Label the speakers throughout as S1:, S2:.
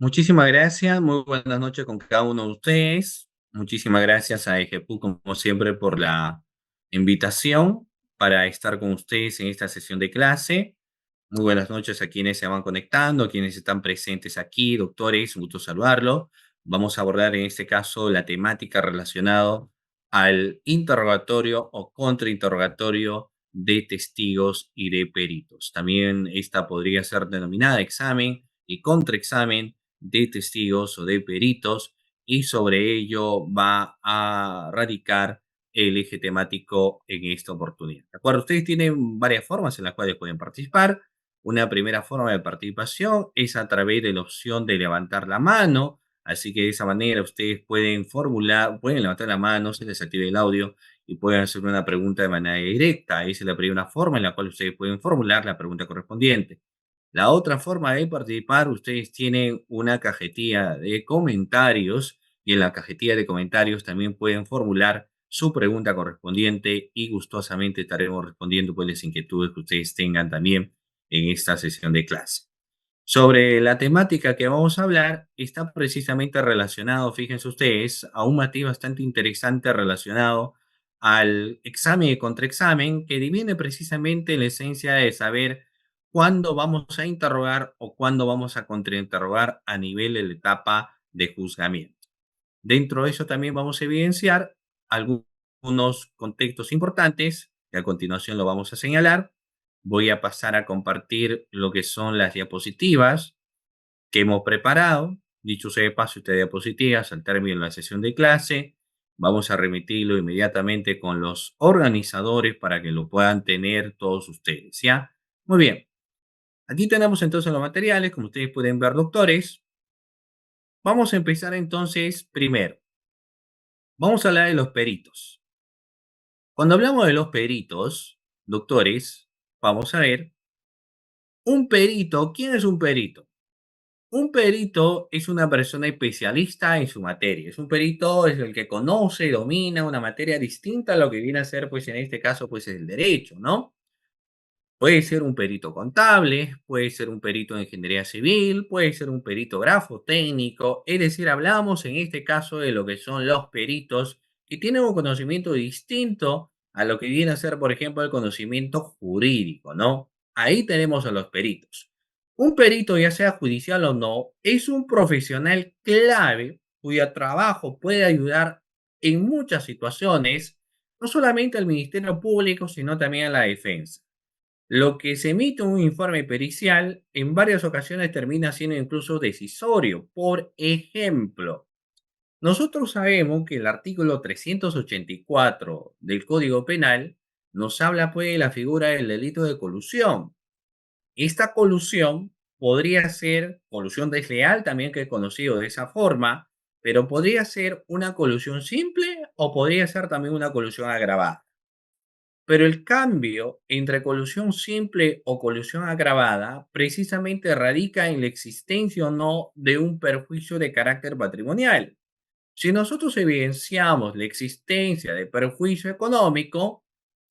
S1: Muchísimas gracias, muy buenas noches con cada uno de ustedes. Muchísimas gracias a EGPU, como siempre, por la invitación para estar con ustedes en esta sesión de clase. Muy buenas noches a quienes se van conectando, a quienes están presentes aquí, doctores, un gusto saludarlo. Vamos a abordar en este caso la temática relacionada al interrogatorio o contrainterrogatorio de testigos y de peritos. También esta podría ser denominada examen y contraexamen de testigos o de peritos, y sobre ello va a radicar el eje temático en esta oportunidad. ¿De acuerdo? Ustedes tienen varias formas en las cuales pueden participar. Una primera forma de participación es a través de la opción de levantar la mano, así que de esa manera ustedes pueden formular, pueden levantar la mano, se les activa el audio y pueden hacer una pregunta de manera directa. Esa es la primera forma en la cual ustedes pueden formular la pregunta correspondiente. La otra forma de participar, ustedes tienen una cajetilla de comentarios y en la cajetilla de comentarios también pueden formular su pregunta correspondiente y gustosamente estaremos respondiendo pues las inquietudes que ustedes tengan también en esta sesión de clase. Sobre la temática que vamos a hablar, está precisamente relacionado, fíjense ustedes, a un matiz bastante interesante relacionado al examen y contraexamen, que diviene precisamente la esencia de saber cuándo vamos a interrogar o cuándo vamos a contrainterrogar a nivel de la etapa de juzgamiento. Dentro de eso también vamos a evidenciar algunos contextos importantes, que a continuación lo vamos a señalar. Voy a pasar a compartir lo que son las diapositivas que hemos preparado. Dicho sea de paso, estas diapositivas, al término de la sesión de clase, vamos a remitirlo inmediatamente con los organizadores para que lo puedan tener todos ustedes, ¿ya? Muy bien. Aquí tenemos entonces los materiales, como ustedes pueden ver, doctores. Vamos a empezar entonces primero. Vamos a hablar de los peritos. Cuando hablamos de los peritos, doctores, vamos a ver, un perito, ¿quién es un perito? Un perito es una persona especialista en su materia. Es un perito, es el que conoce y domina una materia distinta a lo que viene a ser, pues en este caso, pues el derecho, ¿no? Puede ser un perito contable, puede ser un perito en ingeniería civil, puede ser un perito grafo técnico. Es decir, hablamos en este caso de lo que son los peritos que tienen un conocimiento distinto a lo que viene a ser, por ejemplo, el conocimiento jurídico, ¿no? Ahí tenemos a los peritos. Un perito, ya sea judicial o no, es un profesional clave cuyo trabajo puede ayudar en muchas situaciones, no solamente al Ministerio Público, sino también a la defensa. Lo que se emite un informe pericial en varias ocasiones termina siendo incluso decisorio. Por ejemplo, nosotros sabemos que el artículo 384 del Código Penal nos habla pues de la figura del delito de colusión. Esta colusión podría ser colusión desleal, también que es conocido de esa forma, pero podría ser una colusión simple o podría ser también una colusión agravada. Pero el cambio entre colusión simple o colusión agravada precisamente radica en la existencia o no de un perjuicio de carácter patrimonial. Si nosotros evidenciamos la existencia de perjuicio económico,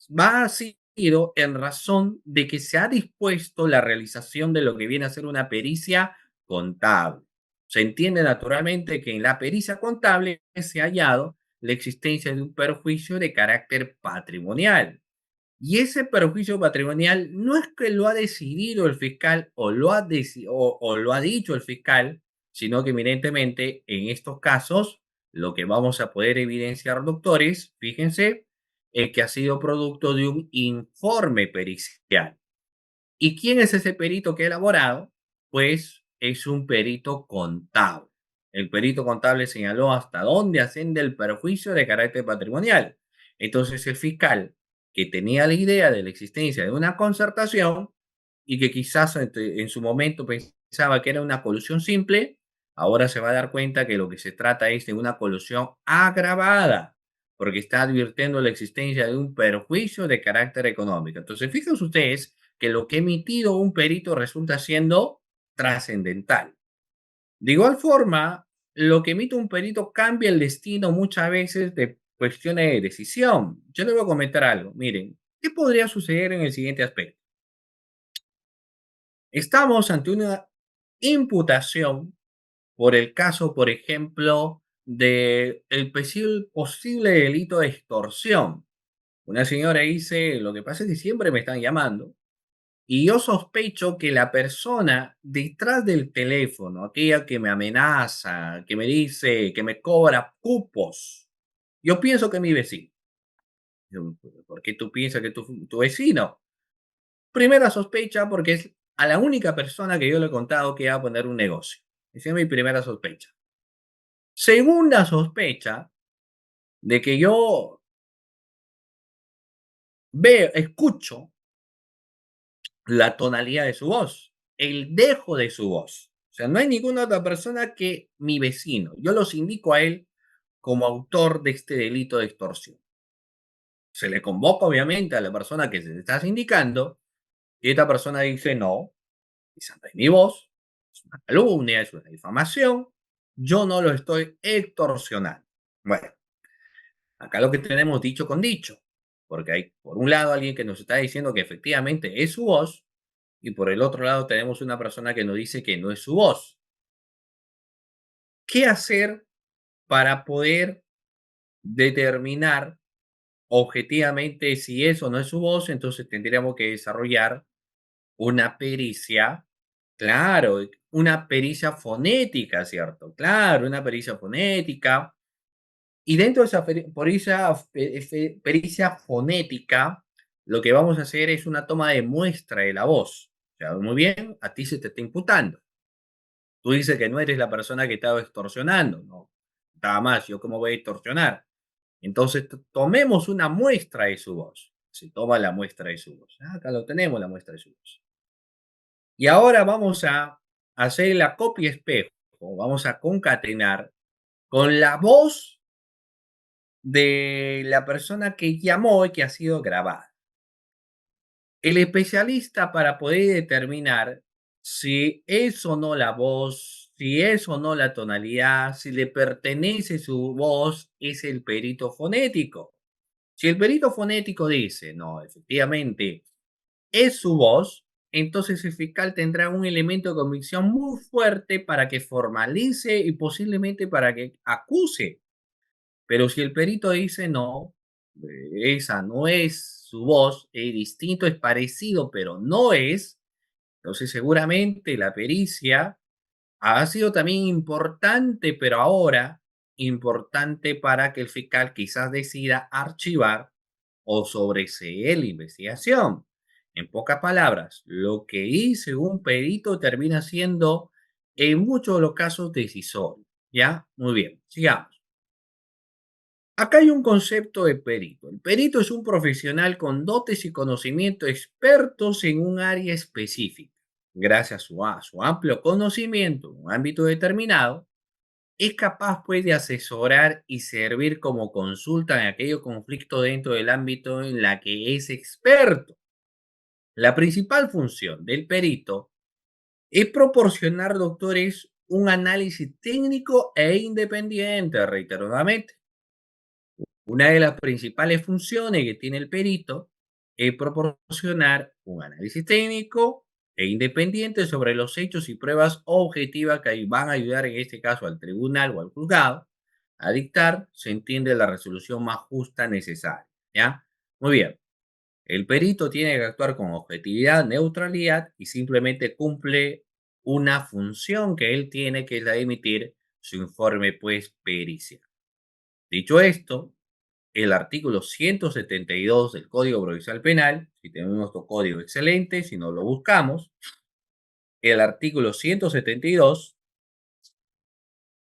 S1: va a sido en razón de que se ha dispuesto la realización de lo que viene a ser una pericia contable. Se entiende naturalmente que en la pericia contable se ha hallado la existencia de un perjuicio de carácter patrimonial. Y ese perjuicio patrimonial no es que lo ha decidido el fiscal o lo ha dicho el fiscal, sino que evidentemente en estos casos lo que vamos a poder evidenciar, doctores, fíjense, es que ha sido producto de un informe pericial. ¿Y quién es ese perito que ha elaborado? Pues es un perito contable. El perito contable señaló hasta dónde asciende el perjuicio de carácter patrimonial. Entonces el fiscal, que tenía la idea de la existencia de una concertación y que quizás en su momento pensaba que era una colusión simple, ahora se va a dar cuenta que lo que se trata es de una colusión agravada, porque está advirtiendo la existencia de un perjuicio de carácter económico. Entonces, fíjense ustedes que lo que ha emitido un perito resulta siendo trascendental. De igual forma, lo que emite un perito cambia el destino muchas veces de cuestiones de decisión. Yo le voy a comentar algo. Miren, ¿qué podría suceder en el siguiente aspecto? Estamos ante una imputación por el caso, por ejemplo, de el posible delito de extorsión. Una señora dice, lo que pasa es que siempre me están llamando y yo sospecho que la persona detrás del teléfono, aquella que me amenaza, que me dice, que me cobra cupos, yo pienso que es mi vecino. Yo, ¿por qué tú piensas que tu vecino? Primera sospecha, porque es a la única persona que yo le he contado que iba a poner un negocio. Esa es mi primera sospecha. Segunda sospecha, de que yo escucho la tonalidad de su voz, el dejo de su voz. O sea, no hay ninguna otra persona que mi vecino. Yo los indico a él como autor de este delito de extorsión. Se le convoca, obviamente, a la persona que se le está indicando y esta persona dice, no, esa no es mi voz, es una calumnia, es una difamación, yo no lo estoy extorsionando. Bueno, acá lo que tenemos dicho con dicho, porque hay, por un lado, alguien que nos está diciendo que efectivamente es su voz, y por el otro lado tenemos una persona que nos dice que no es su voz. ¿Qué hacer para poder determinar objetivamente si eso no es su voz? Entonces tendríamos que desarrollar una pericia, claro, una pericia fonética, ¿cierto? Claro, una pericia fonética. Y dentro de esa pericia fonética, lo que vamos a hacer es una toma de muestra de la voz. O sea, muy bien, a ti se te está imputando. Tú dices que no eres la persona que estaba extorsionando, no. Nada más, yo cómo voy a extorsionar. Entonces, tomemos una muestra de su voz. Se toma la muestra de su voz. Ah, acá lo tenemos, la muestra de su voz. Y ahora vamos a hacer la copia espejo. Vamos a concatenar con la voz de la persona que llamó y que ha sido grabada. El especialista para poder determinar si es o no la voz, si es o no la tonalidad, si le pertenece su voz, es el perito fonético. Si el perito fonético dice, no, efectivamente es su voz, entonces el fiscal tendrá un elemento de convicción muy fuerte para que formalice y posiblemente para que acuse. Pero si el perito dice no, esa no es su voz, es distinto, es parecido, pero no es, entonces seguramente la pericia ha sido también importante, pero ahora importante para que el fiscal quizás decida archivar o sobreseer la investigación. En pocas palabras, lo que dice un perito termina siendo en muchos de los casos decisorio. ¿Ya? Muy bien, sigamos. Acá hay un concepto de perito. El perito es un profesional con dotes y conocimiento expertos en un área específica. Gracias a su amplio conocimiento en un ámbito determinado, es capaz pues de asesorar y servir como consulta en aquellos conflictos dentro del ámbito en la que es experto. La principal función del perito es proporcionar, doctores, un análisis técnico e independiente, reiteradamente. Una de las principales funciones que tiene el perito es proporcionar un análisis técnico e independiente sobre los hechos y pruebas objetivas que van a ayudar en este caso al tribunal o al juzgado a dictar, se entiende, la resolución más justa necesaria. ¿Ya? Muy bien. El perito tiene que actuar con objetividad, neutralidad y simplemente cumple una función que él tiene, que es la de emitir su informe, pues, pericial. Dicho esto, el artículo 172 del Código Procesal Penal, si tenemos nuestro código excelente, si no lo buscamos, el artículo 172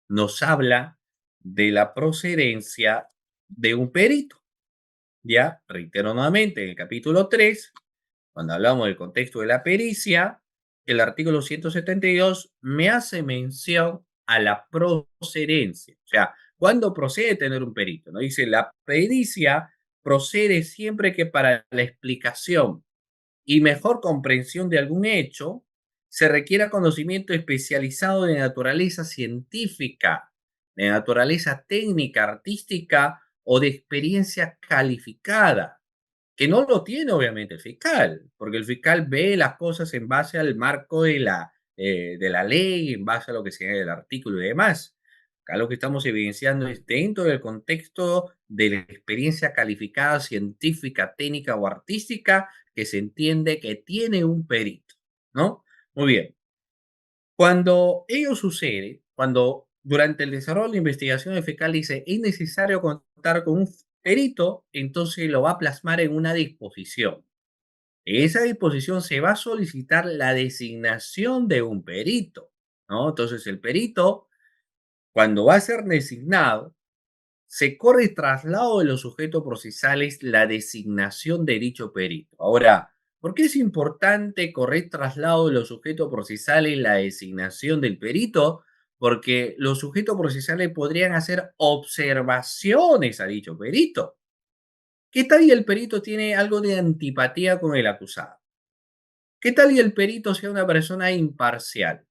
S1: nos habla de la procedencia de un perito. Ya, reitero nuevamente, en el capítulo 3, cuando hablamos del contexto de la pericia, el artículo 172 me hace mención a la procedencia. O sea, ¿cuándo procede tener un perito? ¿No? Dice, la pericia procede siempre que para la explicación y mejor comprensión de algún hecho se requiera conocimiento especializado de naturaleza científica, de naturaleza técnica, artística o de experiencia calificada, que no lo tiene obviamente el fiscal, porque el fiscal ve las cosas en base al marco de la de la ley, en base a lo que señala el artículo y demás. Acá lo que estamos evidenciando es dentro del contexto de la experiencia calificada científica, técnica o artística que se entiende que tiene un perito, ¿no? Muy bien. Cuando ello sucede, cuando durante el desarrollo de la investigación fecal dice es necesario contar con un perito, entonces lo va a plasmar en una disposición. En esa disposición se va a solicitar la designación de un perito, ¿no? Entonces el perito, cuando va a ser designado, se corre el traslado de los sujetos procesales la designación de dicho perito. Ahora, ¿por qué es importante correr traslado de los sujetos procesales la designación del perito? Porque los sujetos procesales podrían hacer observaciones a dicho perito. ¿Qué tal y el perito tiene algo de antipatía con el acusado? ¿Qué tal y el perito sea una persona imparcial?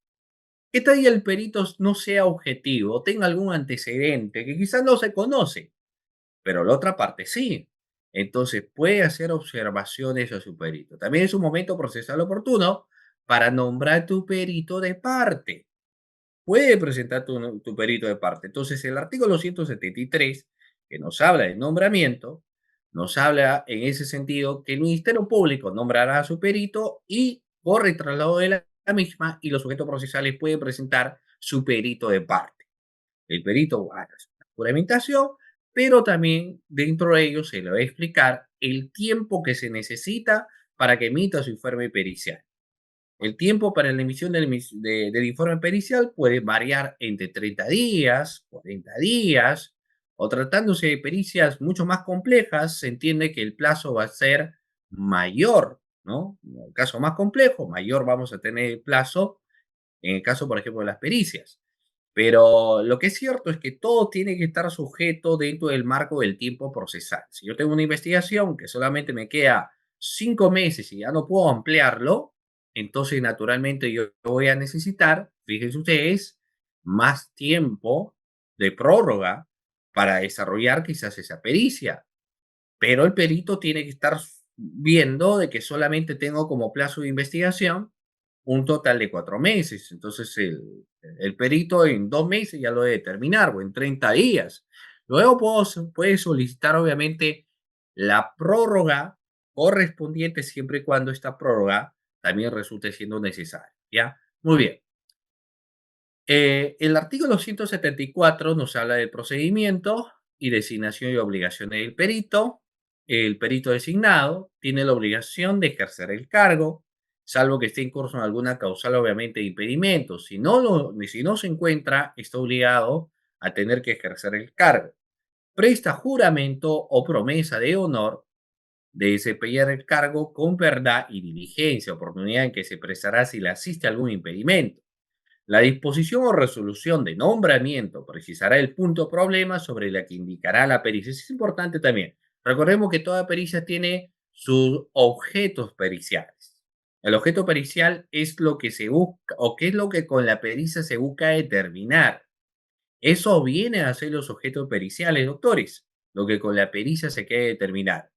S1: ¿Qué tal y el perito no sea objetivo, tenga algún antecedente que quizás no se conoce? Pero la otra parte sí. Entonces puede hacer observaciones a su perito. También es un momento procesal oportuno para nombrar tu perito de parte. Puede presentar tu perito de parte. Entonces el artículo 173, que nos habla de nombramiento, nos habla en ese sentido que el Ministerio Público nombrará a su perito y corre el traslado de la misma y los sujetos procesales pueden presentar su perito de parte. El perito va a hacer una juramentación, pero también dentro de ello se le va a explicar el tiempo que se necesita para que emita su informe pericial. El tiempo para la emisión del informe pericial puede variar entre 30 días, 40 días, o tratándose de pericias mucho más complejas, se entiende que el plazo va a ser mayor, ¿no? En el caso más complejo, mayor vamos a tener el plazo, en el caso, por ejemplo, de las pericias. Pero lo que es cierto es que todo tiene que estar sujeto dentro del marco del tiempo procesal. Si yo tengo una investigación que solamente me queda 5 meses y ya no puedo ampliarlo, entonces naturalmente yo voy a necesitar, fíjense ustedes, más tiempo de prórroga para desarrollar quizás esa pericia. Pero el perito tiene que estar viendo de que solamente tengo como plazo de investigación un total de 4 meses. Entonces, el perito en 2 meses ya lo debe terminar o en 30 días. Luego puede solicitar, obviamente, la prórroga correspondiente siempre y cuando esta prórroga también resulte siendo necesaria. ¿Ya? Muy bien. El artículo 174 nos habla del procedimiento y designación y obligaciones del perito. El perito designado tiene la obligación de ejercer el cargo, salvo que esté en curso en alguna causal, obviamente, de impedimento. Si no se encuentra, está obligado a tener que ejercer el cargo. Presta juramento o promesa de honor de desempeñar el cargo con verdad y diligencia, oportunidad en que se prestará si le asiste algún impedimento. La disposición o resolución de nombramiento precisará el punto problema sobre la que indicará la pericia. Eso es importante también. Recordemos que toda pericia tiene sus objetos periciales. El objeto pericial es lo que se busca o qué es lo que con la pericia se busca determinar. Eso viene a ser los objetos periciales, doctores, lo que con la pericia se quiere determinar.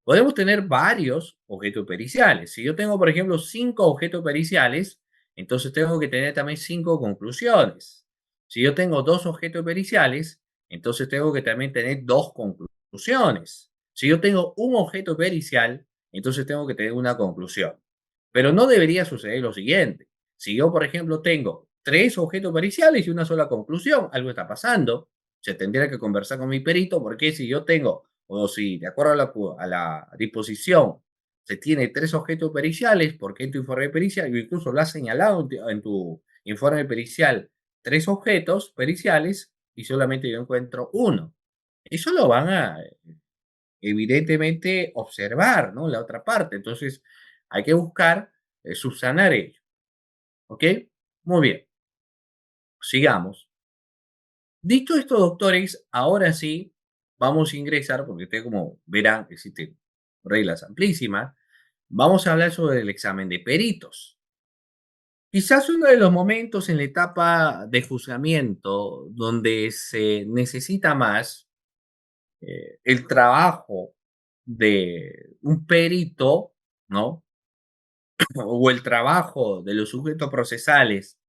S1: Podemos tener varios objetos periciales. Si yo tengo, por ejemplo, 5 objetos periciales, entonces tengo que tener también 5 conclusiones. Si yo tengo 2 objetos periciales, entonces tengo que también tener 2 conclusiones. Si yo tengo un objeto pericial, entonces tengo que tener una conclusión. Pero no debería suceder lo siguiente. Si yo, por ejemplo, tengo 3 objetos periciales y una sola conclusión, algo está pasando. Se tendría que conversar con mi perito porque si yo tengo o si de acuerdo a la disposición se tiene 3 objetos periciales, porque en tu informe pericial, incluso lo has señalado en tu informe pericial, 3 objetos periciales y solamente yo encuentro uno. Eso lo van a, evidentemente, observar, ¿no? La otra parte. Entonces, hay que buscar subsanar ello. ¿Ok? Muy bien. Sigamos. Dicho esto, doctores, ahora sí vamos a ingresar, porque ustedes como verán, existen reglas amplísimas. Vamos a hablar sobre el examen de peritos. Quizás uno de los momentos en la etapa de juzgamiento donde se necesita más el trabajo de un perito, ¿no? o el trabajo de los sujetos procesales,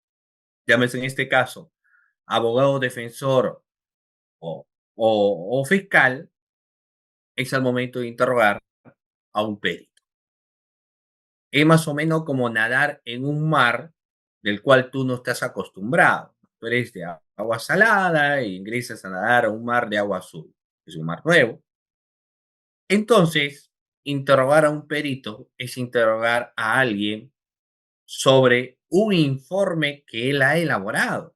S1: llámese en este caso abogado defensor o, o fiscal, es al momento de interrogar a un perito. Es más o menos como nadar en un mar del cual tú no estás acostumbrado. Tú eres de agua salada e ingresas a nadar a un mar de agua azul. Es un mar nuevo. Entonces, interrogar a un perito es interrogar a alguien sobre un informe que él ha elaborado,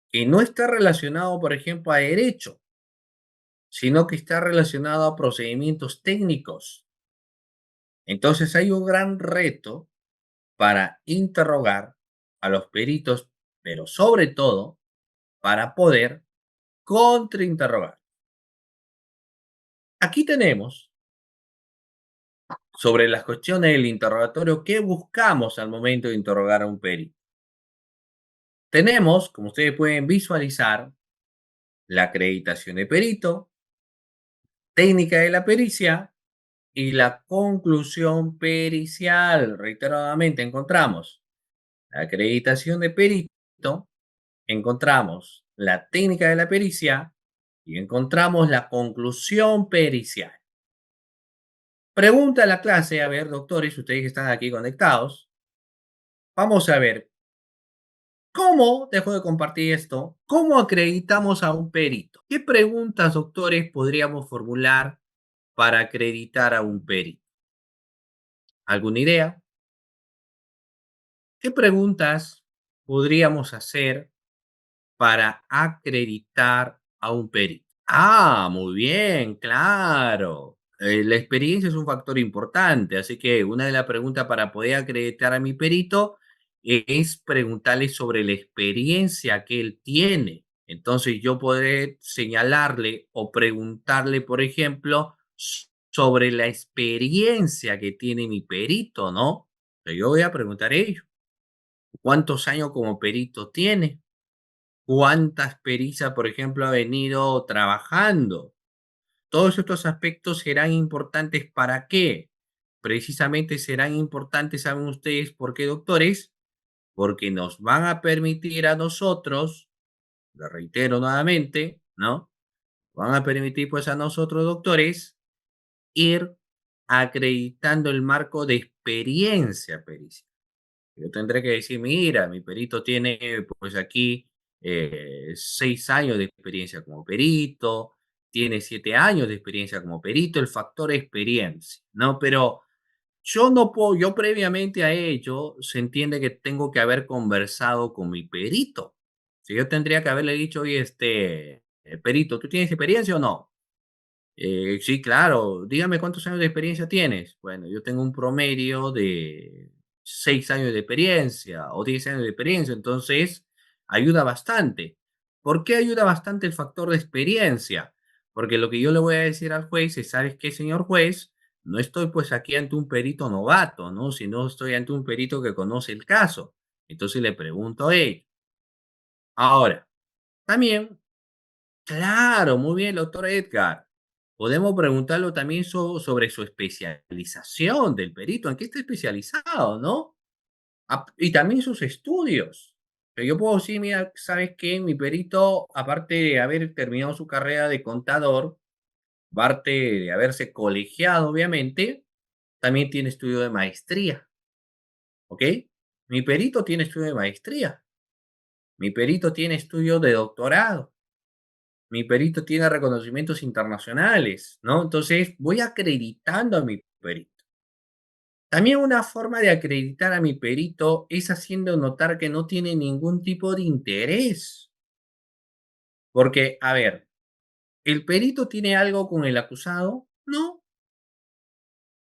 S1: que no está relacionado, por ejemplo, a derecho, sino que está relacionado a procedimientos técnicos. Entonces hay un gran reto para interrogar a los peritos, pero sobre todo para poder contrainterrogar. Aquí tenemos sobre las cuestiones del interrogatorio qué buscamos al momento de interrogar a un perito. Tenemos, como ustedes pueden visualizar, la acreditación de perito, técnica de la pericia y la conclusión pericial. Reiteradamente encontramos la acreditación de perito, encontramos la técnica de la pericia y encontramos la conclusión pericial. Pregunta a la clase, a ver, doctores, ustedes que están aquí conectados, vamos a ver, ¿cómo, dejo de compartir esto, cómo acreditamos a un perito? ¿Qué preguntas, doctores, podríamos formular para acreditar a un perito? ¿Alguna idea? ¿Qué preguntas podríamos hacer para acreditar a un perito? Ah, muy bien, claro. La experiencia es un factor importante, así que una de las preguntas para poder acreditar a mi perito es preguntarle sobre la experiencia que él tiene. Entonces yo podré señalarle o preguntarle, por ejemplo, sobre la experiencia que tiene mi perito, ¿no? Yo voy a preguntar a ello. ¿Cuántos años como perito tiene? ¿Cuántas pericias, por ejemplo, ha venido trabajando? Todos estos aspectos serán importantes, ¿para qué? Precisamente serán importantes, ¿saben ustedes por qué, doctores? Porque nos van a permitir a nosotros, lo reitero nuevamente, ¿no? Van a permitir pues a nosotros, doctores, ir acreditando el marco de experiencia pericial. Yo tendré que decir, mira, mi perito tiene pues aquí 6 años de experiencia como perito, tiene 7 años de experiencia como perito, el factor experiencia, ¿no? Pero yo no puedo, yo previamente a ello se entiende que tengo que haber conversado con mi perito. Si yo tendría que haberle dicho, oye, perito, ¿tú tienes experiencia o no? Sí, claro. Dígame cuántos años de experiencia tienes. Bueno, yo tengo un promedio de 6 años de experiencia o 10 años de experiencia, entonces ayuda bastante. ¿Por qué ayuda bastante el factor de experiencia? Porque lo que yo le voy a decir al juez es, ¿sabes qué, señor juez? No estoy pues aquí ante un perito novato, ¿no? Sino estoy ante un perito que conoce el caso. Entonces le pregunto a él. Ahora, también claro, muy bien, doctor Edgar. Podemos preguntarlo también sobre su especialización del perito, en qué está especializado, ¿no? Y también sus estudios. Pero yo puedo decir, mira, ¿sabes qué? Mi perito, aparte de haber terminado su carrera de contador, aparte de haberse colegiado, obviamente, también tiene estudio de maestría, ¿ok? Mi perito tiene estudio de maestría, mi perito tiene estudio de doctorado. Mi perito tiene reconocimientos internacionales, ¿no? Entonces, voy acreditando a mi perito. También una forma de acreditar a mi perito es haciendo notar que no tiene ningún tipo de interés. Porque, a ver, ¿el perito tiene algo con el acusado? No,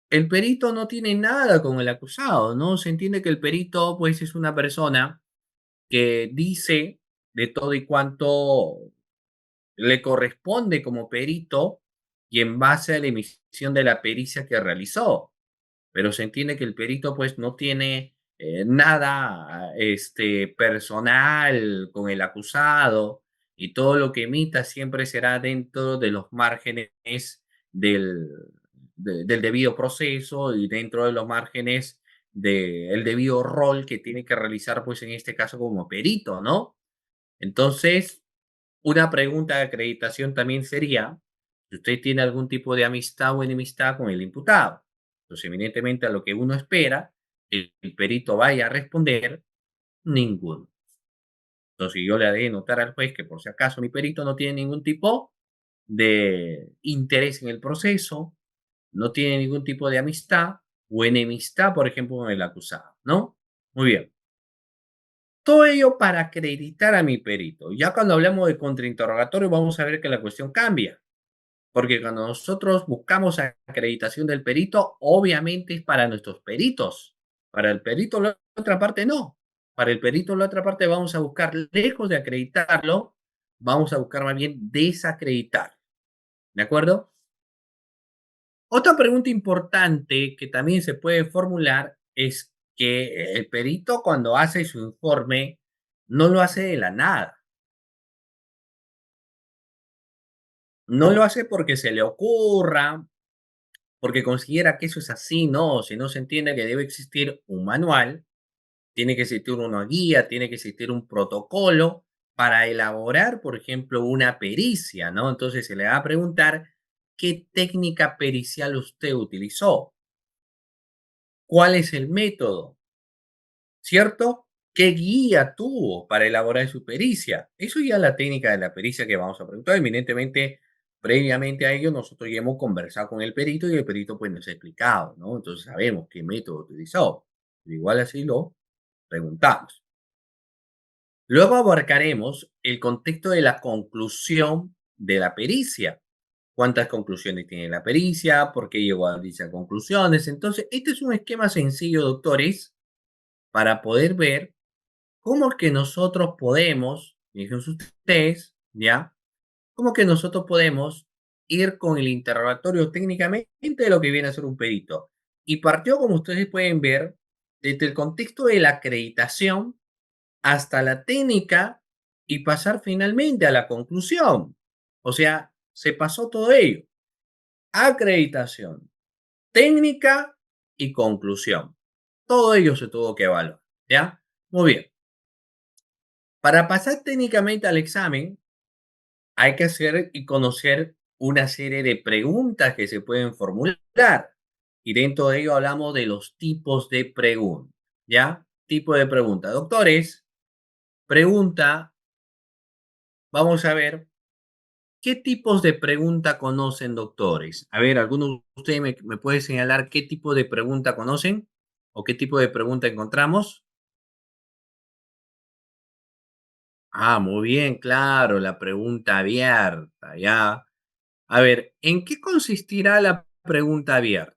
S1: el perito no tiene nada con el acusado, ¿no? Se entiende que el perito, pues, es una persona que dice de todo y cuanto le corresponde como perito y en base a la emisión de la pericia que realizó. Pero se entiende que el perito pues no tiene nada personal con el acusado y todo lo que emita siempre será dentro de los márgenes del, del debido proceso y dentro de los márgenes el debido rol que tiene que realizar, pues en este caso como perito, ¿no? Entonces, una pregunta de acreditación también sería si usted tiene algún tipo de amistad o enemistad con el imputado. Entonces, evidentemente, a lo que uno espera, el perito vaya a responder ninguno. Entonces, yo le haré de notar al juez que por si acaso mi perito no tiene ningún tipo de interés en el proceso, no tiene ningún tipo de amistad o enemistad, por ejemplo, con el acusado, ¿no? Muy bien. Todo ello para acreditar a mi perito. Ya cuando hablamos de contrainterrogatorio, vamos a ver que la cuestión cambia. Porque cuando nosotros buscamos acreditación del perito, obviamente es para nuestros peritos. Para el perito, la otra parte no. Para el perito, la otra parte vamos a buscar, lejos de acreditarlo, vamos a buscar más bien desacreditar. ¿De acuerdo? Otra pregunta importante que también se puede formular es que el perito cuando hace su informe no lo hace de la nada. No lo hace porque se le ocurra, porque considera que eso es así, no, si no se entiende que debe existir un manual, tiene que existir una guía, tiene que existir un protocolo para elaborar, por ejemplo, una pericia, ¿no? Entonces se le va a preguntar qué técnica pericial usted utilizó, cuál es el método, ¿cierto? ¿Qué guía tuvo para elaborar su pericia? Eso ya es la técnica de la pericia que vamos a preguntar. Evidentemente, previamente a ello, nosotros ya hemos conversado con el perito y el perito pues nos ha explicado, ¿no? Entonces sabemos qué método utilizó. Pero igual así lo preguntamos. Luego abarcaremos el contexto de la conclusión de la pericia. ¿Cuántas conclusiones tiene la pericia? ¿Por qué llegó a dichas conclusiones? Entonces, este es un esquema sencillo, doctores, para poder ver ¿cómo es que nosotros podemos, fíjense ustedes, ya? ¿Cómo que nosotros podemos ir con el interrogatorio técnicamente de lo que viene a ser un perito? Y partió, como ustedes pueden ver, desde el contexto de la acreditación hasta la técnica y pasar finalmente a la conclusión. O sea, se pasó todo ello. Acreditación, técnica y conclusión. Todo ello se tuvo que evaluar, ¿ya? Muy bien. Para pasar técnicamente al examen, hay que hacer y conocer una serie de preguntas que se pueden formular. Y dentro de ello hablamos de los tipos de preguntas. ¿Ya? Tipo de pregunta. Doctores, pregunta, vamos a ver, ¿qué tipos de pregunta conocen, doctores? A ver, ¿alguno de ustedes me puede señalar qué tipo de pregunta conocen? ¿O qué tipo de pregunta encontramos? Ah, muy bien, claro, la pregunta abierta, ya. A ver, ¿en qué consistirá la pregunta abierta?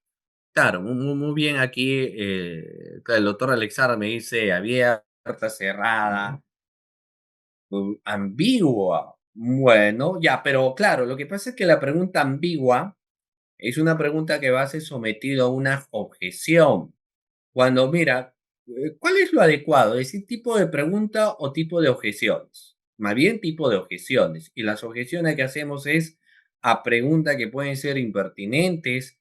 S1: Claro, muy bien aquí, claro, el doctor Alexandra me dice abierta, cerrada, ambigua. Bueno, ya, pero claro, lo que pasa es que la pregunta ambigua es una pregunta que va a ser sometida a una objeción. Cuando, mira, ¿cuál es lo adecuado? ¿Es decir, tipo de pregunta o tipo de objeciones? Más bien tipo de objeciones. Y las objeciones que hacemos es a preguntas que pueden ser impertinentes,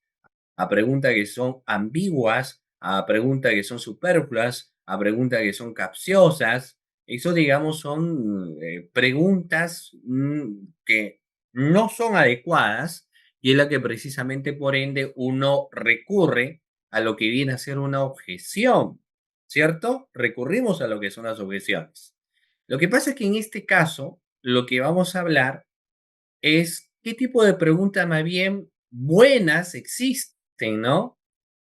S1: a preguntas que son ambiguas, a preguntas que son superfluas, a preguntas que son capciosas. Eso, digamos, son preguntas que no son adecuadas y es la que precisamente por ende uno recurre a lo que viene a ser una objeción, ¿cierto? Recurrimos a lo que son las objeciones. Lo que pasa es que en este caso, lo que vamos a hablar es qué tipo de preguntas más bien buenas existen, ¿no?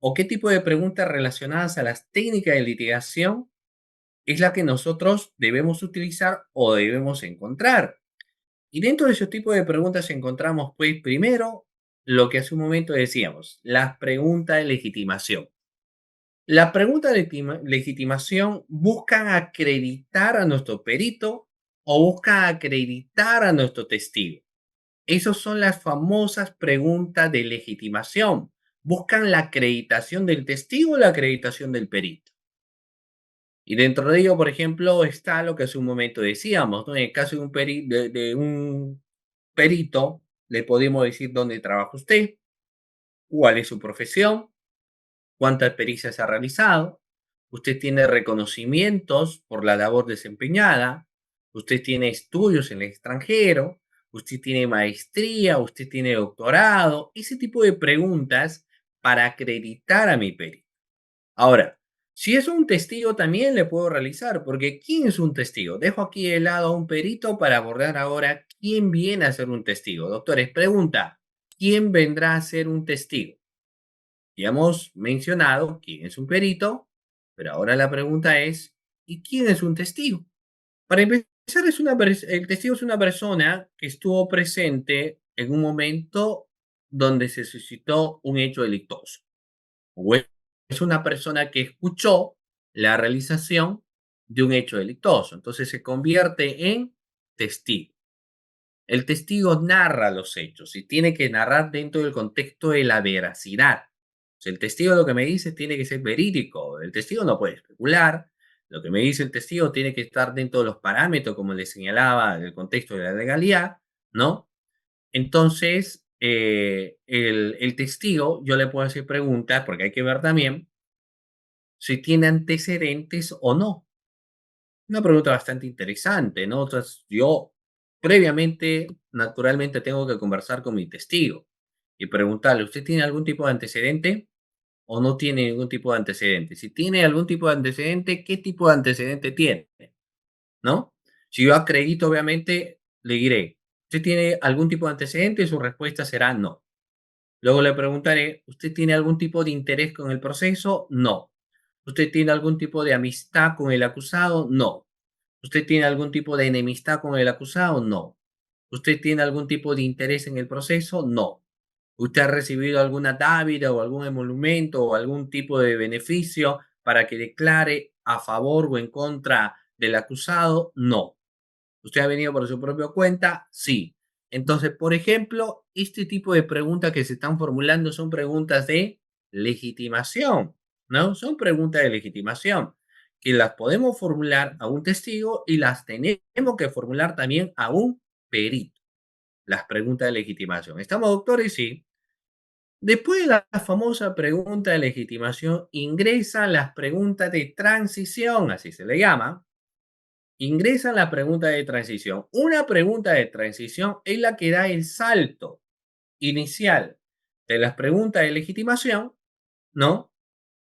S1: O qué tipo de preguntas relacionadas a las técnicas de litigación es la que nosotros debemos utilizar o debemos encontrar. Y dentro de ese tipo de preguntas encontramos, pues, primero, lo que hace un momento decíamos, las preguntas de legitimación. Las preguntas de legitimación buscan acreditar a nuestro perito o buscan acreditar a nuestro testigo. Esas son las famosas preguntas de legitimación. Buscan la acreditación del testigo o la acreditación del perito. Y dentro de ello, por ejemplo, está lo que hace un momento decíamos, ¿no? En el caso de de un perito, le podemos decir dónde trabaja usted, cuál es su profesión, cuántas pericias ha realizado, usted tiene reconocimientos por la labor desempeñada, usted tiene estudios en el extranjero, usted tiene maestría, usted tiene doctorado, ese tipo de preguntas para acreditar a mi perito. Ahora, si es un testigo también le puedo realizar, porque ¿quién es un testigo? Dejo aquí de lado a un perito para abordar ahora quién viene a ser un testigo. Doctores, pregunta, ¿quién vendrá a ser un testigo? Ya hemos mencionado quién es un perito, pero ahora la pregunta es, ¿y quién es un testigo? Para empezar, el testigo es una persona que estuvo presente en un momento donde se suscitó un hecho delictuoso. O es una persona que escuchó la realización de un hecho delictuoso. Entonces se convierte en testigo. El testigo narra los hechos y tiene que narrar dentro del contexto de la veracidad. Si el testigo lo que me dice tiene que ser verídico. El testigo no puede especular. Lo que me dice el testigo tiene que estar dentro de los parámetros, como le señalaba, del contexto de la legalidad, ¿no? Entonces, el testigo, yo le puedo hacer preguntas, porque hay que ver también si tiene antecedentes o no. Una pregunta bastante interesante, ¿no? Entonces, yo previamente, naturalmente, tengo que conversar con mi testigo y preguntarle, ¿usted tiene algún tipo de antecedente o no tiene ningún tipo de antecedente? Si tiene algún tipo de antecedente, ¿qué tipo de antecedente tiene? ¿No? Si yo acredito, obviamente, le diré, ¿usted tiene algún tipo de antecedente? Y su respuesta será no. Luego le preguntaré, ¿usted tiene algún tipo de interés con el proceso? No. ¿Usted tiene algún tipo de amistad con el acusado? No. ¿Usted tiene algún tipo de enemistad con el acusado? No. ¿Usted tiene algún tipo de interés en el proceso? No. ¿Usted ha recibido alguna dávida o algún emolumento o algún tipo de beneficio para que declare a favor o en contra del acusado? No. ¿Usted ha venido por su propia cuenta? Sí. Entonces, por ejemplo, este tipo de preguntas que se están formulando son preguntas de legitimación, ¿no? Son preguntas de legitimación que las podemos formular a un testigo y las tenemos que formular también a un perito. Las preguntas de legitimación. ¿Estamos, doctores? Sí. Después de la famosa pregunta de legitimación, ingresan las preguntas de transición, así se le llama, ingresan la pregunta de transición. Una pregunta de transición es la que da el salto inicial de las preguntas de legitimación, ¿no?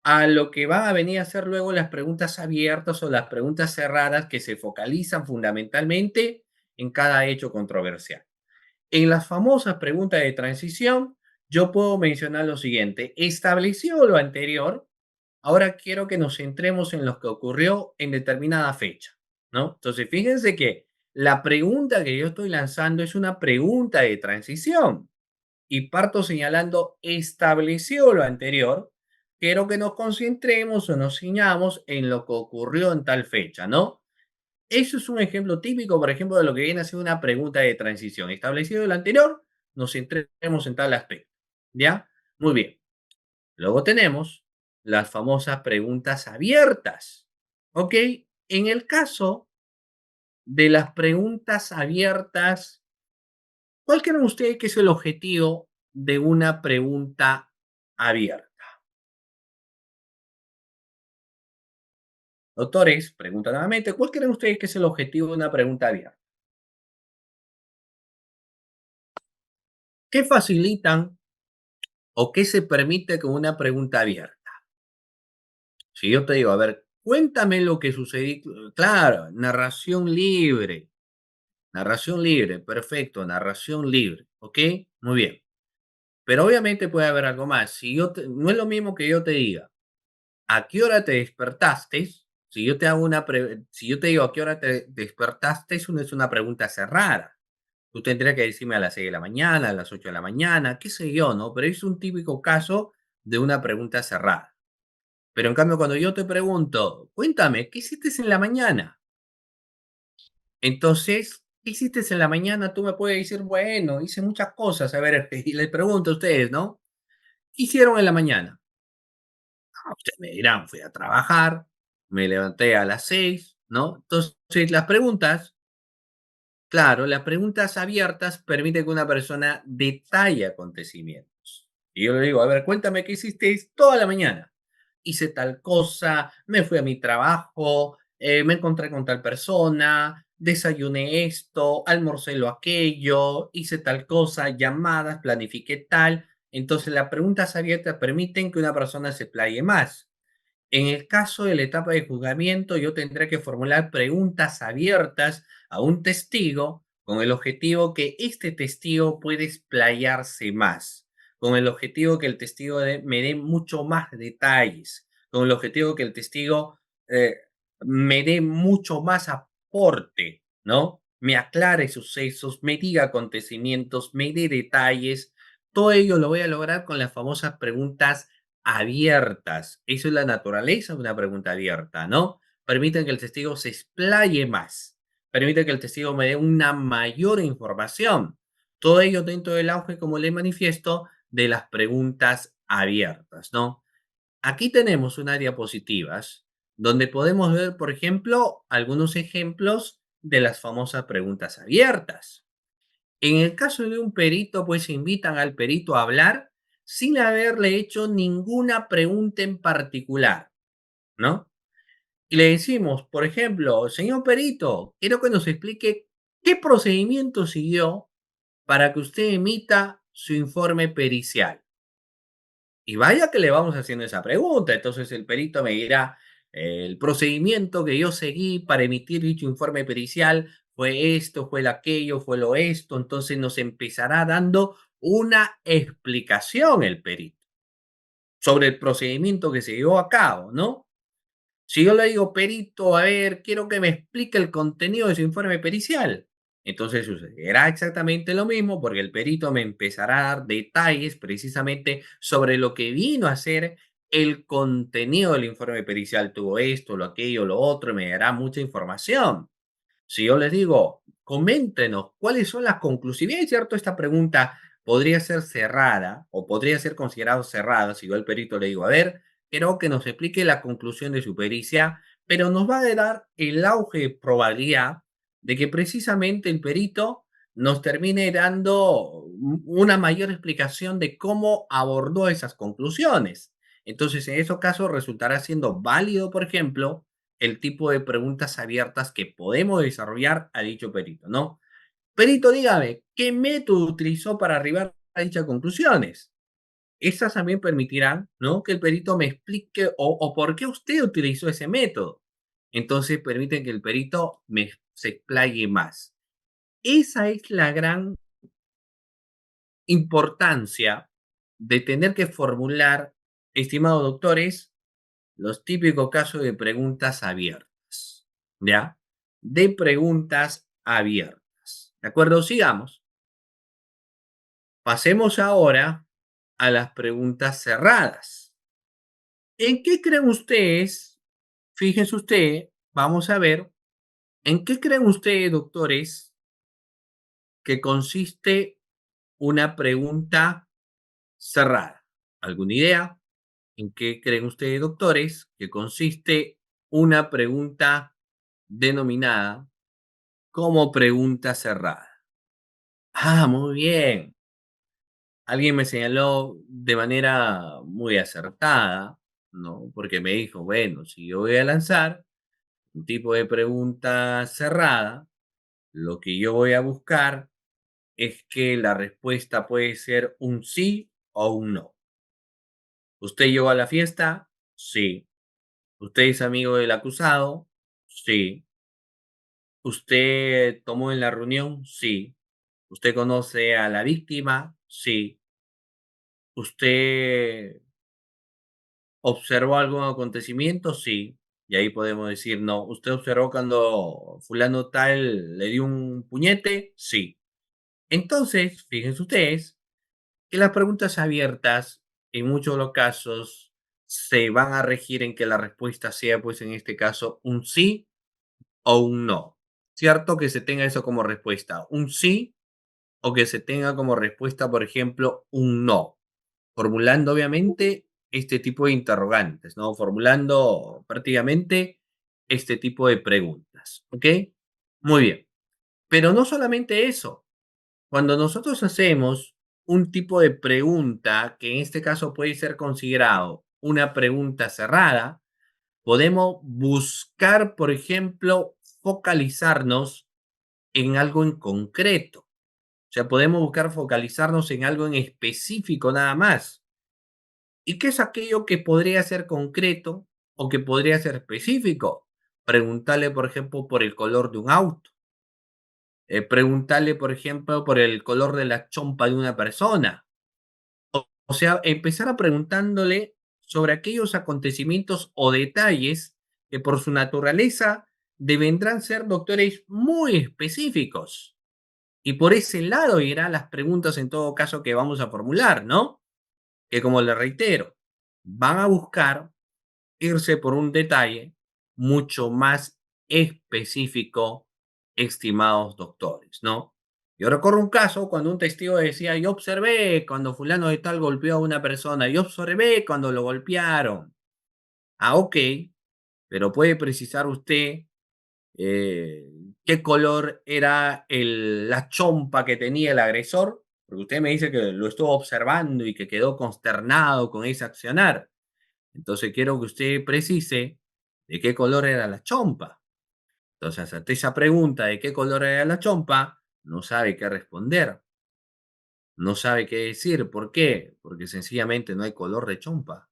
S1: A lo que van a venir a ser luego las preguntas abiertas o las preguntas cerradas que se focalizan fundamentalmente en cada hecho controversial. En las famosas preguntas de transición, yo puedo mencionar lo siguiente. Establecido lo anterior, ahora quiero que nos centremos en lo que ocurrió en determinada fecha, ¿no? Entonces, fíjense que la pregunta que yo estoy lanzando es una pregunta de transición y parto señalando establecido lo anterior, quiero que nos concentremos o nos ciñamos en lo que ocurrió en tal fecha, ¿no? Eso es un ejemplo típico, por ejemplo, de lo que viene a ser una pregunta de transición. Establecido lo anterior, nos centremos en tal aspecto, ¿ya? Muy bien. Luego tenemos las famosas preguntas abiertas. ¿Ok? En el caso de las preguntas abiertas, ¿cuál creen ustedes que es el objetivo de una pregunta abierta? Doctores, pregunta nuevamente, ¿cuál creen ustedes que es el objetivo de una pregunta abierta? ¿Qué facilitan o qué se permite con una pregunta abierta? Si yo te digo, a ver, cuéntame lo que sucedió, claro, narración libre, perfecto, narración libre, ¿ok? Muy bien. Pero obviamente puede haber algo más. Si no es lo mismo que yo te diga, ¿a qué hora te despertaste? Si yo te hago si yo te digo a qué hora te despertaste, eso no es una pregunta cerrada. Tú tendrías que decirme a las 6 de la mañana, a las 8 de la mañana, qué sé yo, ¿no? Pero es un típico caso de una pregunta cerrada. Pero en cambio, cuando yo te pregunto, cuéntame, ¿qué hiciste en la mañana? Entonces, ¿qué hiciste en la mañana? Tú me puedes decir, bueno, hice muchas cosas. A ver, y les pregunto a ustedes, ¿no? ¿Qué hicieron en la mañana? Ah, ustedes me dirán, fui a trabajar, me levanté a las 6, ¿no? Entonces, las preguntas, claro, las preguntas abiertas permiten que una persona detalle acontecimientos. Y yo le digo, a ver, cuéntame qué hiciste toda la mañana. hice tal cosa, me fui a mi trabajo, me encontré con tal persona, desayuné esto, almorcé lo aquello, hice tal cosa, llamadas, planifiqué tal. Entonces, las preguntas abiertas permiten que una persona se explaye más. En el caso de la etapa de juzgamiento, yo tendré que formular preguntas abiertas a un testigo con el objetivo que este testigo pueda explayarse más, con el objetivo que el testigo me dé mucho más detalles, con el objetivo que el testigo eh, me dé mucho más aporte, ¿no? Me aclare sucesos, me diga acontecimientos, me dé detalles. Todo ello lo voy a lograr con las famosas preguntas abiertas. Eso es la naturaleza de una pregunta abierta, ¿no? Permiten que el testigo se explaye más, permite que el testigo me dé una mayor información. Todo ello dentro del auge, como le manifiesto, de las preguntas abiertas, ¿no? Aquí tenemos unas diapositivas donde podemos ver, por ejemplo, algunos ejemplos de las famosas preguntas abiertas. En el caso de un perito, pues invitan al perito a hablar sin haberle hecho ninguna pregunta en particular, ¿no? Y le decimos, por ejemplo, señor perito, quiero que nos explique qué procedimiento siguió para que usted emita su informe pericial. Y vaya que le vamos haciendo esa pregunta. Entonces el perito me dirá, el procedimiento que yo seguí para emitir dicho informe pericial fue esto, fue lo aquello, fue lo esto. Entonces nos empezará dando una explicación el perito sobre el procedimiento que se llevó a cabo, ¿no? Si yo le digo, perito, a ver, quiero que me explique el contenido de su informe pericial, entonces sucederá exactamente lo mismo porque el perito me empezará a dar detalles precisamente sobre lo que vino a ser el contenido del informe pericial. Tuvo esto, lo aquello, lo otro, y me dará mucha información. Si yo les digo, coméntenos cuáles son las conclusiones, es cierto, esta pregunta podría ser cerrada o podría ser considerado cerrada, si yo al perito le digo, a ver, quiero que nos explique la conclusión de su pericia, pero nos va a dar el auge de probabilidad de que precisamente el perito nos termine dando una mayor explicación de cómo abordó esas conclusiones. Entonces, en esos casos resultará siendo válido, por ejemplo, el tipo de preguntas abiertas que podemos desarrollar a dicho perito, ¿no? Perito, dígame, ¿qué método utilizó para arribar a dichas conclusiones? Estas también permitirán, ¿no? Que el perito me explique o por qué usted utilizó ese método. Entonces permiten que el perito se explaye más. Esa es la gran importancia de tener que formular, estimados doctores, los típicos casos de preguntas abiertas, ¿ya? De preguntas abiertas. ¿De acuerdo? Sigamos. Pasemos ahora a las preguntas cerradas. ¿En qué creen ustedes? Fíjense usted, vamos a ver, ¿en qué creen ustedes, doctores, que consiste una pregunta cerrada? ¿Alguna idea? ¿En qué creen ustedes, doctores, que consiste una pregunta denominada como pregunta cerrada? Ah, muy bien. Alguien me señaló de manera muy acertada, ¿no? Porque me dijo, bueno, si yo voy a lanzar un tipo de pregunta cerrada, lo que yo voy a buscar es que la respuesta puede ser un sí o un no. ¿Usted llegó a la fiesta? Sí. ¿Usted es amigo del acusado? Sí. ¿Usted tomó en la reunión? Sí. ¿Usted conoce a la víctima? Sí. ¿Usted observó algún acontecimiento? Sí. Y ahí podemos decir no. ¿Usted observó cuando fulano tal le dio un puñete? Sí. Entonces, fíjense ustedes que las preguntas abiertas, en muchos de los casos, se van a regir en que la respuesta sea, pues en este caso, un sí o un no. ¿Cierto? Que se tenga eso como respuesta, un sí o que se tenga como respuesta, por ejemplo, un no, formulando obviamente este tipo de interrogantes, ¿no? Formulando prácticamente este tipo de preguntas, ¿ok? Muy bien, pero no solamente eso, cuando nosotros hacemos un tipo de pregunta que en este caso puede ser considerado una pregunta cerrada, podemos buscar, por ejemplo, focalizarnos en algo en concreto. O sea, podemos buscar focalizarnos en algo en específico nada más. ¿Y qué es aquello que podría ser concreto o que podría ser específico? Preguntarle, por ejemplo, por el color de un auto. Preguntarle, por ejemplo, por el color de la chompa de una persona. O sea, empezar a preguntándole sobre aquellos acontecimientos o detalles que por su naturaleza devendrán ser doctores muy específicos. Y por ese lado irán las preguntas en todo caso que vamos a formular, ¿no? Que como le reitero, van a buscar irse por un detalle mucho más específico, estimados doctores, ¿no? Yo recuerdo un caso cuando un testigo decía, yo observé cuando fulano de tal golpeó a una persona, yo observé cuando lo golpearon. Ah, ok, pero puede precisar usted eh, qué color era la chompa que tenía el agresor, porque usted me dice que lo estuvo observando y que quedó consternado con ese accionar. Entonces quiero que usted precise de qué color era la chompa. Entonces, ante esa pregunta de qué color era la chompa, no sabe qué responder, no sabe qué decir. ¿Por qué? Porque sencillamente no hay color de chompa,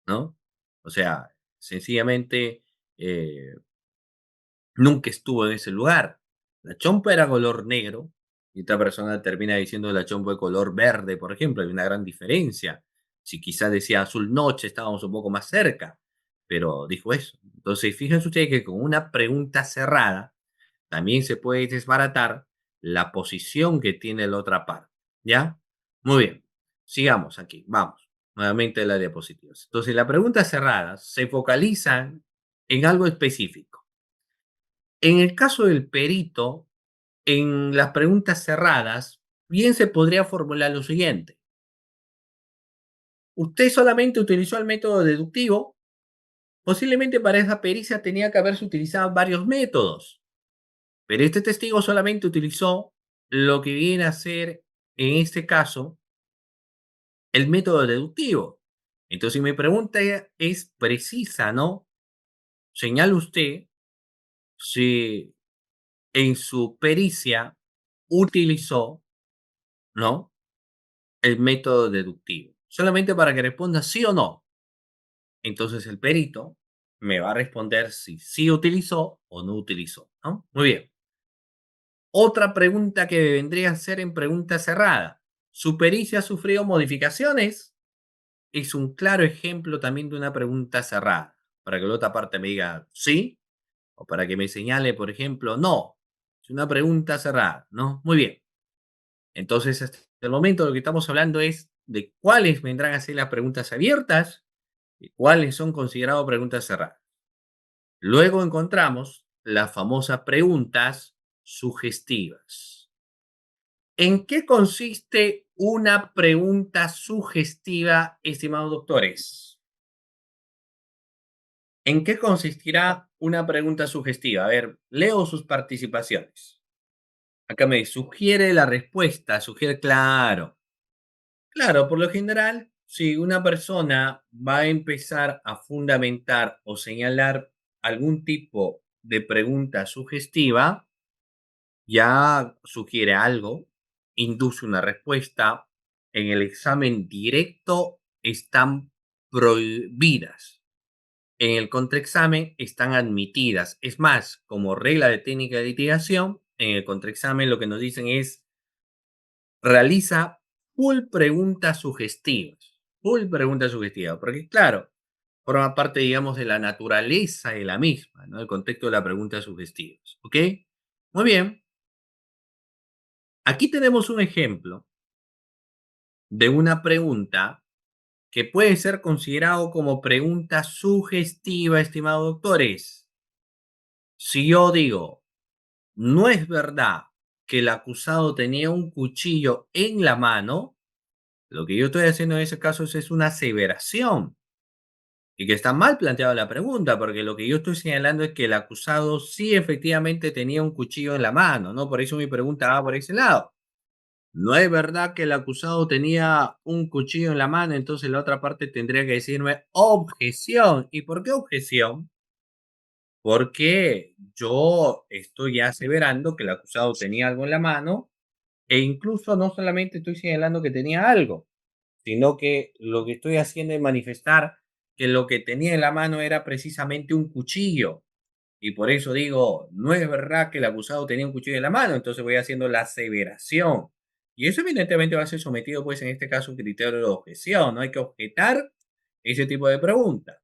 S1: ¿no? O sea, sencillamente eh, nunca estuvo en ese lugar. La chompa era color negro y otra persona termina diciendo la chompa de color verde, por ejemplo. Hay una gran diferencia. Si quizás decía azul noche, estábamos un poco más cerca, pero dijo eso. Entonces, fíjense ustedes que con una pregunta cerrada también se puede desbaratar la posición que tiene la otra parte. ¿Ya? Muy bien. Sigamos aquí. Vamos. Nuevamente las diapositivas. Entonces, las preguntas cerradas se focalizan en algo específico. En el caso del perito, en las preguntas cerradas, bien se podría formular lo siguiente. Usted solamente utilizó el método deductivo. Posiblemente para esa pericia tenía que haberse utilizado varios métodos, pero este testigo solamente utilizó lo que viene a ser, en este caso, el método deductivo. Entonces mi pregunta es precisa, ¿no? Señala usted si en su pericia utilizó, ¿no?, el método deductivo. Solamente para que responda sí o no. Entonces el perito me va a responder si sí utilizó o no utilizó, ¿no? Muy bien. Otra pregunta que vendría a ser en pregunta cerrada. ¿Su pericia ha sufrido modificaciones? Es un claro ejemplo también de una pregunta cerrada. Para que la otra parte me diga sí o para que me señale, por ejemplo, no. Es una pregunta cerrada, ¿no? Muy bien. Entonces, hasta el momento lo que estamos hablando es de cuáles vendrán a ser las preguntas abiertas y cuáles son consideradas preguntas cerradas. Luego encontramos las famosas preguntas sugestivas. ¿En qué consiste una pregunta sugestiva, estimados doctores? ¿En qué consistirá una pregunta sugestiva? A ver, leo sus participaciones. Acá me sugiere la respuesta, sugiere claro. Claro, por lo general, si una persona va a empezar a fundamentar o señalar algún tipo de pregunta sugestiva, ya sugiere algo, induce una respuesta. En el examen directo están prohibidas. En el contraexamen están admitidas. Es más, como regla de técnica de litigación, en el contraexamen lo que nos dicen es realiza full preguntas sugestivas. Full preguntas sugestivas. Porque, claro, forma parte, digamos, de la naturaleza de la misma, ¿no? El contexto de las preguntas sugestivas. ¿Ok? Muy bien. Aquí tenemos un ejemplo de una pregunta que puede ser considerado como pregunta sugestiva, estimados doctores. Si yo digo, no es verdad que el acusado tenía un cuchillo en la mano, lo que yo estoy haciendo en ese caso es una aseveración y que está mal planteada la pregunta, porque lo que yo estoy señalando es que el acusado sí efectivamente tenía un cuchillo en la mano, ¿no? Por eso mi pregunta va por ese lado. No es verdad que el acusado tenía un cuchillo en la mano, entonces la otra parte tendría que decirme objeción. ¿Y por qué objeción? Porque yo estoy aseverando que el acusado tenía algo en la mano e incluso no solamente estoy señalando que tenía algo, sino que lo que estoy haciendo es manifestar que lo que tenía en la mano era precisamente un cuchillo. Y por eso digo, no es verdad que el acusado tenía un cuchillo en la mano, entonces voy haciendo la aseveración. Y eso evidentemente va a ser sometido, pues en este caso, a un criterio de objeción. No hay que objetar ese tipo de preguntas.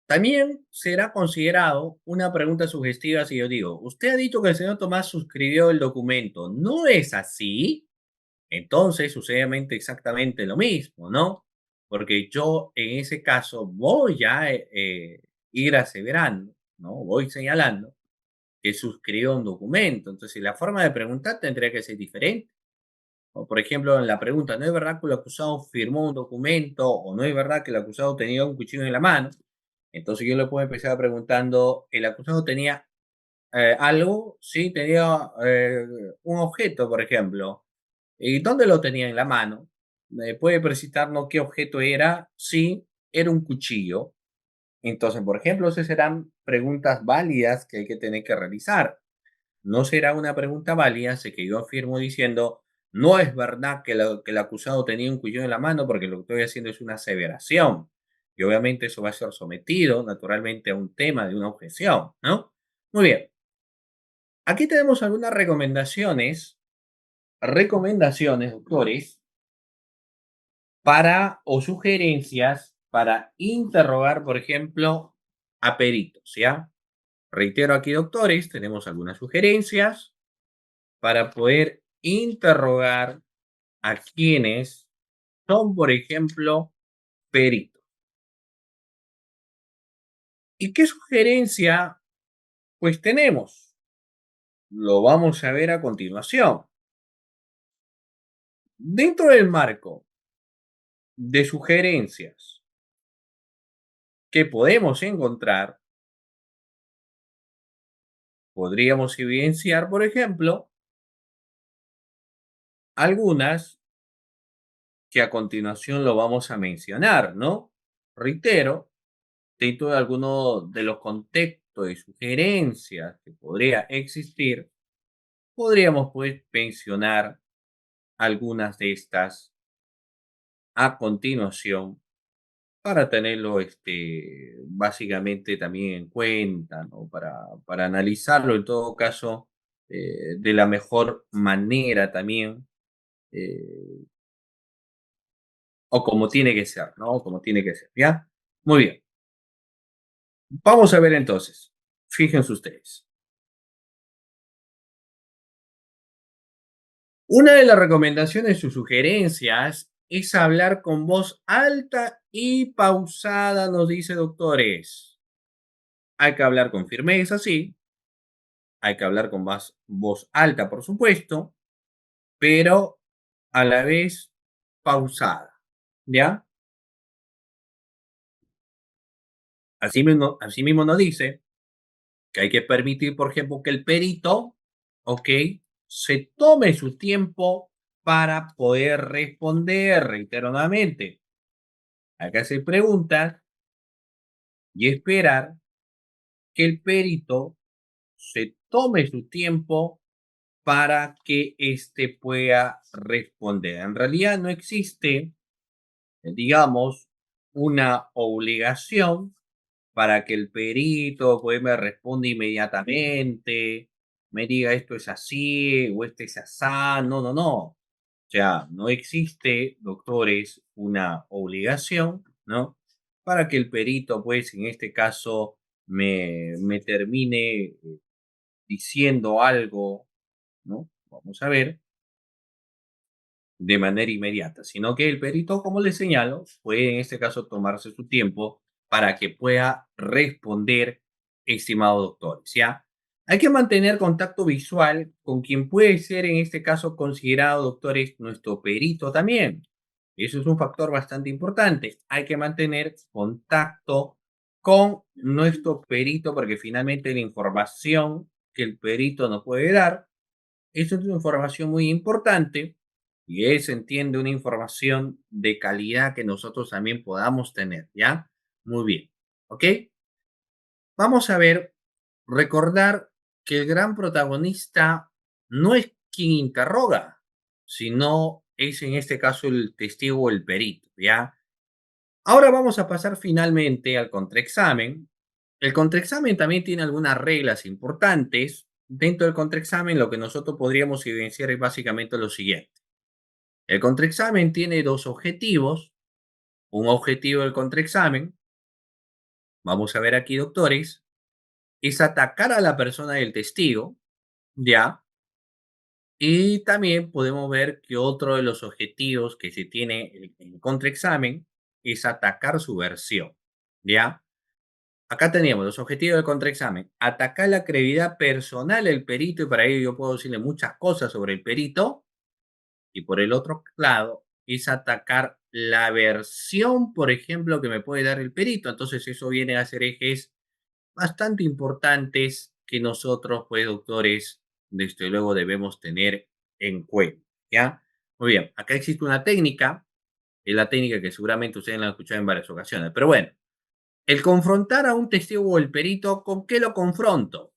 S1: También será considerado una pregunta sugestiva si yo digo, usted ha dicho que el señor Tomás suscribió el documento. ¿No es así? Entonces sucede exactamente lo mismo, ¿no? Porque yo en ese caso voy a ir aseverando, ¿no? Voy señalando que suscribió un documento. Entonces la forma de preguntar tendría que ser diferente. O, por ejemplo, en la pregunta, ¿no es verdad que el acusado firmó un documento o no es verdad que el acusado tenía un cuchillo en la mano? Entonces yo le puedo empezar preguntando, ¿el acusado tenía algo? Sí, tenía un objeto, por ejemplo. ¿Y dónde lo tenía en la mano? ¿Me puede precisarnos qué objeto era? Sí, era un cuchillo. Entonces, por ejemplo, esas serán preguntas válidas que hay que tener que realizar. No será una pregunta válida si que yo afirmo diciendo, no es verdad que, que el acusado tenía un cuchillo en la mano porque lo que estoy haciendo es una aseveración. Y obviamente eso va a ser sometido naturalmente a un tema de una objeción, ¿no? Muy bien, aquí tenemos algunas recomendaciones, doctores, para o sugerencias para interrogar, por ejemplo, a peritos, ¿ya? Reitero aquí, doctores, tenemos algunas sugerencias para poder interrogar a quienes son, por ejemplo, peritos. ¿Y qué sugerencia? Pues tenemos. Lo vamos a ver a continuación. Dentro del marco de sugerencias que podemos encontrar, podríamos evidenciar, por ejemplo, algunas que a continuación lo vamos a mencionar, ¿no? Reitero, dentro de alguno de los contextos y sugerencias que podría existir, podríamos pues mencionar algunas de estas a continuación para tenerlo básicamente también en cuenta, ¿no? Para analizarlo en todo caso de la mejor manera también, eh, o como tiene que ser, ¿no? Como tiene que ser, ¿ya? Muy bien. Vamos a ver entonces. Fíjense ustedes. Una de las recomendaciones o sugerencias es hablar con voz alta y pausada, nos dice doctores. Hay que hablar con firmeza, sí. Hay que hablar con voz alta, por supuesto, pero a la vez pausada. ¿Ya? Así mismo nos dice que hay que permitir, por ejemplo, que el perito, ¿ok? Se tome su tiempo para poder responder, reitero nuevamente. Hay que hacer preguntas y esperar que el perito se tome su tiempo para que éste pueda responder. En realidad no existe, digamos, una obligación para que el perito pues, me responda inmediatamente, me diga esto es así o este es asá. No, no, no. O sea, no existe, doctores, una obligación, ¿no? Para que el perito, pues, en este caso, me termine diciendo algo, ¿no? Vamos a ver, de manera inmediata, sino que el perito, como le señalo, puede en este caso tomarse su tiempo para que pueda responder, estimado doctor. ¿Ya? Hay que mantener contacto visual con quien puede ser en este caso considerado, doctores, nuestro perito también. Eso es un factor bastante importante. Hay que mantener contacto con nuestro perito porque finalmente la información que el perito nos puede dar. Eso es una información muy importante y es, entiende, una información de calidad que nosotros también podamos tener, ¿ya? Muy bien, ¿ok? Vamos a ver, recordar que el gran protagonista no es quien interroga, sino es en este caso el testigo o el perito, ¿ya? Ahora vamos a pasar finalmente al contraexamen. El contraexamen también tiene algunas reglas importantes. Dentro del contraexamen, lo que nosotros podríamos evidenciar es básicamente lo siguiente. El contraexamen tiene dos objetivos. Un objetivo del contraexamen, vamos a ver aquí, doctores, es atacar a la persona del testigo, ¿ya? Y también podemos ver que otro de los objetivos que se tiene en el contraexamen es atacar su versión, ¿ya? Acá teníamos los objetivos del contraexamen. Atacar la credibilidad personal del perito, y para ello yo puedo decirle muchas cosas sobre el perito. Y por el otro lado, es atacar la versión, por ejemplo, que me puede dar el perito. Entonces eso viene a ser ejes bastante importantes que nosotros, pues, doctores, desde luego debemos tener en cuenta, ¿ya? Muy bien, acá existe una técnica, es la técnica que seguramente ustedes la han escuchado en varias ocasiones, pero bueno, el confrontar a un testigo o el perito, ¿con qué lo confronto?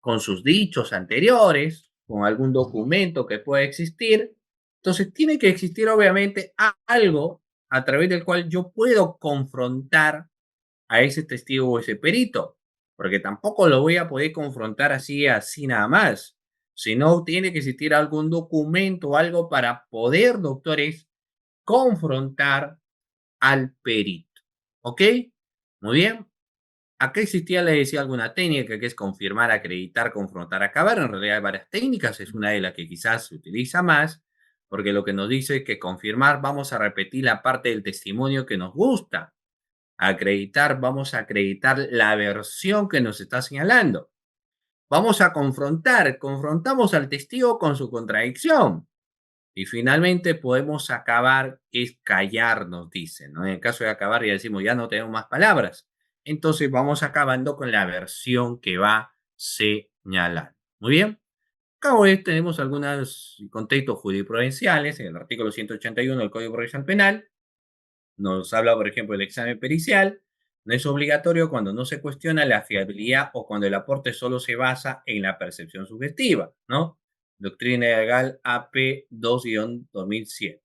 S1: Con sus dichos anteriores, con algún documento que pueda existir. Entonces, tiene que existir obviamente algo a través del cual yo puedo confrontar a ese testigo o ese perito, porque tampoco lo voy a poder confrontar así, así nada más, sino tiene que existir algún documento o algo para poder, doctores, confrontar al perito. ¿Ok? Muy bien. Acá existía, le decía, alguna técnica que es confirmar, acreditar, confrontar, acabar. En realidad hay varias técnicas, es una de las que quizás se utiliza más, porque lo que nos dice es que confirmar, vamos a repetir la parte del testimonio que nos gusta. Acreditar, vamos a acreditar la versión que nos está señalando. Vamos a confrontar, confrontamos al testigo con su contradicción. Y finalmente podemos acabar, que es callar, nos dicen, ¿no? En el caso de acabar, ya decimos, ya no tenemos más palabras. Entonces vamos acabando con la versión que va señalando. Muy bien. Acá hoy tenemos algunos contextos jurisprudenciales en el artículo 181 del Código Procesal Penal. Nos habla, por ejemplo, del examen pericial. No es obligatorio cuando no se cuestiona la fiabilidad o cuando el aporte solo se basa en la percepción subjetiva, ¿no? Doctrina legal AP 2-2007.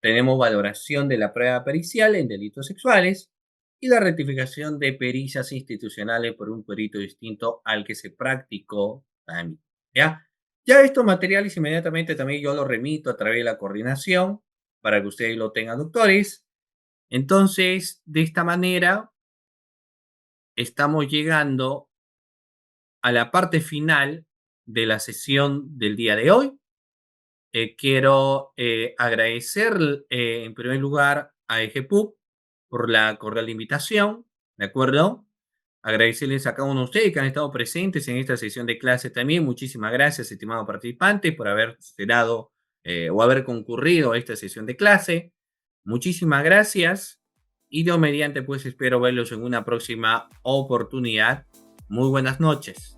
S1: Tenemos valoración de la prueba pericial en delitos sexuales y la rectificación de pericias institucionales por un perito distinto al que se practicó también. ¿Ya? Ya estos materiales inmediatamente también yo los remito a través de la coordinación para que ustedes lo tengan, doctores. Entonces, de esta manera, estamos llegando a la parte final de la sesión del día de hoy. Quiero agradecer en primer lugar a EGPUB por la cordial invitación, ¿de acuerdo? Agradecerles a cada uno de ustedes que han estado presentes en esta sesión de clase también. Muchísimas gracias, estimado participante, por haber dado o haber concurrido a esta sesión de clase. Muchísimas gracias y Dios mediante, pues espero verlos en una próxima oportunidad. Muy buenas noches.